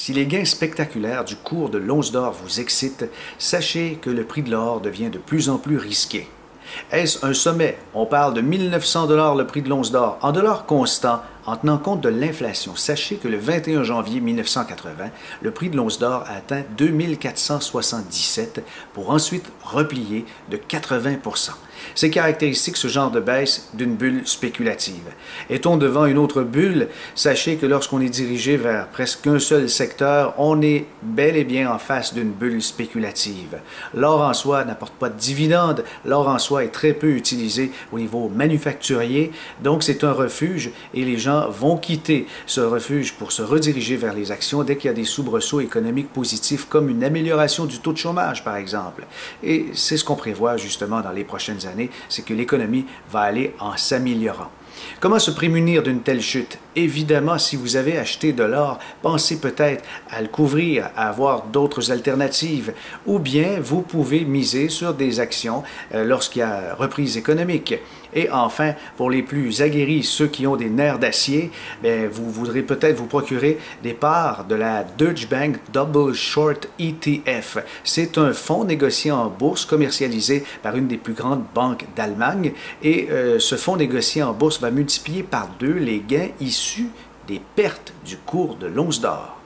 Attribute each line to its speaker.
Speaker 1: Si les gains spectaculaires du cours de l'once d'or vous excitent, sachez que le prix de l'or devient de plus en plus risqué. Est-ce un sommet? On parle de 1900 $ le prix de l'once d'or en dollars constants en tenant compte de l'inflation. Sachez que le 21 janvier 1980, le prix de l'once d'or a atteint 2477 pour ensuite replier de 80 %. C'est caractéristique ce genre de baisse d'une bulle spéculative. Est-on devant une autre bulle? Sachez que lorsqu'on est dirigé vers presque un seul secteur, on est bel et bien en face d'une bulle spéculative. L'or en soi n'apporte pas de dividendes, l'or en soi est très peu utilisé au niveau manufacturier, donc c'est un refuge et les gens vont quitter ce refuge pour se rediriger vers les actions dès qu'il y a des soubresauts économiques positifs comme une amélioration du taux de chômage par exemple. Et c'est ce qu'on prévoit justement dans les prochaines années, c'est que l'économie va aller en s'améliorant. Comment se prémunir d'une telle chute? Évidemment, si vous avez acheté de l'or, pensez peut-être à le couvrir, à avoir d'autres alternatives, ou bien vous pouvez miser sur des actions lorsqu'il y a reprise économique. Et enfin, pour les plus aguerris, ceux qui ont des nerfs d'acier, vous voudrez peut-être vous procurer des parts de la Deutsche Bank Double Short ETF. C'est un fonds négocié en bourse commercialisé par une des plus grandes banques d'Allemagne et ce fonds négocié en bourse va multiplier par 2 les gains issus des pertes du cours de l'once d'or.